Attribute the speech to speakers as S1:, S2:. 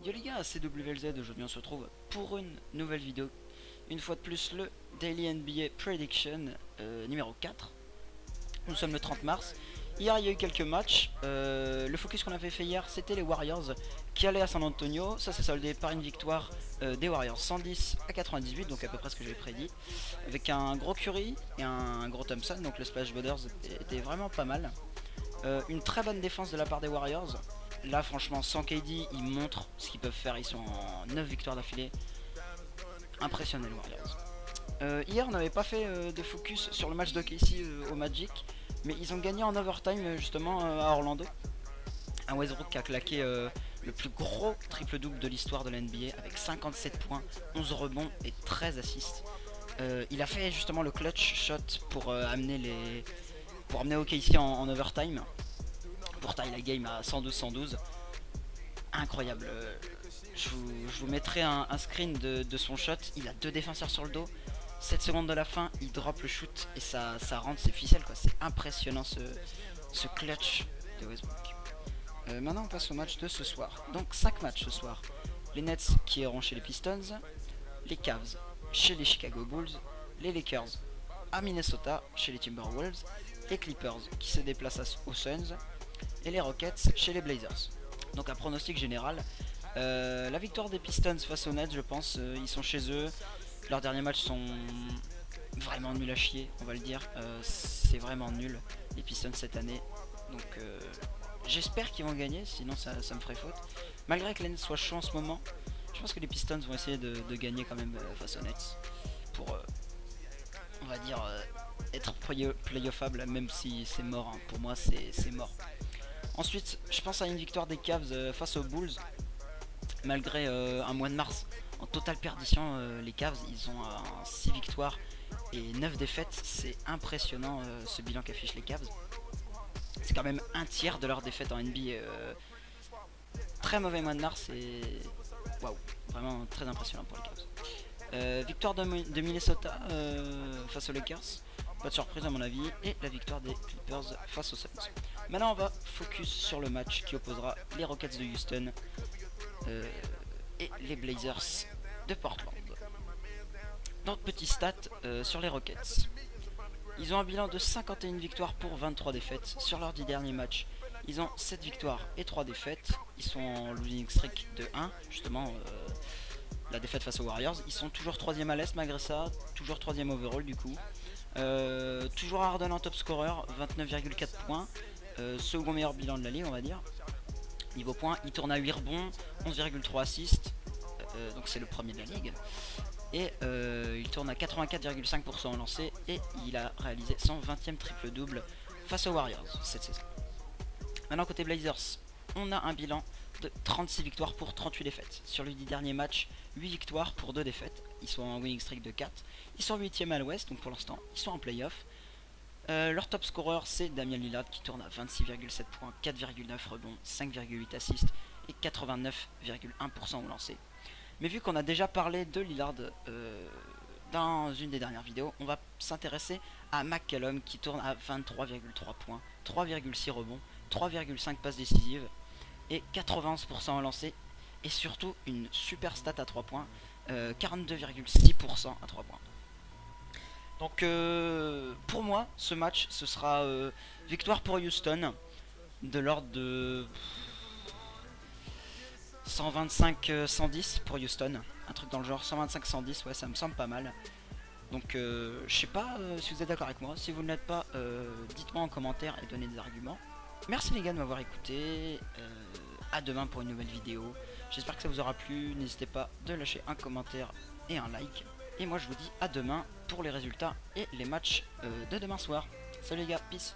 S1: Yo les gars, c'est WLZ, aujourd'hui on se retrouve pour une nouvelle vidéo. Une fois de plus le Daily NBA Prediction numéro 4. Nous sommes le 30 mars. Hier il y a eu quelques matchs. Le focus qu'on avait fait hier c'était les Warriors qui allaient à San Antonio. Ça s'est soldé par une victoire des Warriors 110 à 98, donc à peu près ce que j'avais prédit. Avec un gros Curry et un gros Thompson, donc le Splash Brothers était vraiment pas mal. Une très bonne défense de la part des Warriors. Là franchement sans KD ils montrent ce qu'ils peuvent faire, ils sont en 9 victoires d'affilée. Impressionnant les Warriors. Hier on n'avait pas fait de focus sur le match d'OKC au Magic, mais ils ont gagné en overtime justement à Orlando. Un Westbrook qui a claqué le plus gros triple-double de l'histoire de la NBA avec 57 points, 11 rebonds et 13 assists. Il a fait justement le clutch shot pour amener OKC en overtime, pour tailler la game à 112-112. Incroyable. Je vous mettrai un screen de son shot. Il a deux défenseurs sur le dos. 7 secondes de la fin, il drop le shoot et ça rentre ses ficelles quoi. C'est impressionnant ce clutch de Westbrook. Maintenant on passe au match de ce soir. Donc 5 matchs ce soir. Les Nets qui iront chez les Pistons, les Cavs chez les Chicago Bulls, les Lakers à Minnesota chez les Timberwolves, les Clippers qui se déplacent aux Suns et les Rockets chez les Blazers. Donc un pronostic général, la victoire des Pistons face aux Nets, je pense, ils sont chez eux. Leurs derniers matchs sont vraiment nuls à chier, on va le dire. C'est vraiment nul les Pistons cette année. Donc j'espère qu'ils vont gagner, sinon ça me ferait faute. Malgré que les Nets soient chauds en ce moment, je pense que les Pistons vont essayer de gagner quand même face aux Nets. Pour, on va dire, être playoffable, même si c'est mort. Hein. Pour moi c'est mort. Ensuite, je pense à une victoire des Cavs face aux Bulls. Malgré un mois de mars en totale perdition, les Cavs, ils ont 6 victoires et 9 défaites. C'est impressionnant ce bilan qu'affichent les Cavs. C'est quand même un tiers de leurs défaites en NBA. Très mauvais mois de mars et waouh, vraiment très impressionnant pour les Cavs. Victoire de Minnesota face aux Lakers. Pas de surprise à mon avis. Et la victoire des Clippers face aux Suns. Maintenant on va focus sur le match qui opposera les Rockets de Houston et les Blazers de Portland. Donc petit stat sur les Rockets. Ils ont un bilan de 51 victoires pour 23 défaites. Sur leurs 10 derniers matchs, ils ont 7 victoires et 3 défaites. Ils sont en losing streak de 1, justement la défaite face aux Warriors. Ils sont toujours 3ème à l'Est malgré ça, toujours 3ème overall du coup. Toujours Harden en top scorer, 29,4 points. Second meilleur bilan de la ligue on va dire. Niveau points, il tourne à 8 rebonds, 11,3 assists, donc c'est le premier de la ligue. Et il tourne à 84,5% en lancé et il a réalisé son 20ème triple-double face aux Warriors cette saison. Maintenant côté Blazers, on a un bilan de 36 victoires pour 38 défaites. Sur les 10 derniers matchs, 8 victoires pour 2 défaites. Ils sont en winning streak de 4. Ils sont 8ème à l'ouest, donc pour l'instant ils sont en playoff. Leur top scorer c'est Damian Lillard qui tourne à 26,7 points, 4,9 rebonds, 5,8 assists et 89,1% au lancer. Mais vu qu'on a déjà parlé de Lillard dans une des dernières vidéos, on va s'intéresser à McCallum qui tourne à 23,3 points, 3,6 rebonds, 3,5 passes décisives et 91% au lancer. Et surtout une super stat à 3 points, 42,6% à 3 points. Donc pour moi ce match ce sera victoire pour Houston de l'ordre de 125-110 pour Houston, un truc dans le genre 125-110, ouais ça me semble pas mal. Donc je sais pas si vous êtes d'accord avec moi, si vous ne l'êtes pas dites-moi en commentaire et donnez des arguments. Merci les gars de m'avoir écouté, à demain pour une nouvelle vidéo, j'espère que ça vous aura plu, n'hésitez pas de lâcher un commentaire et un like. Et moi je vous dis à demain pour les résultats et les matchs de demain soir. Salut les gars, peace.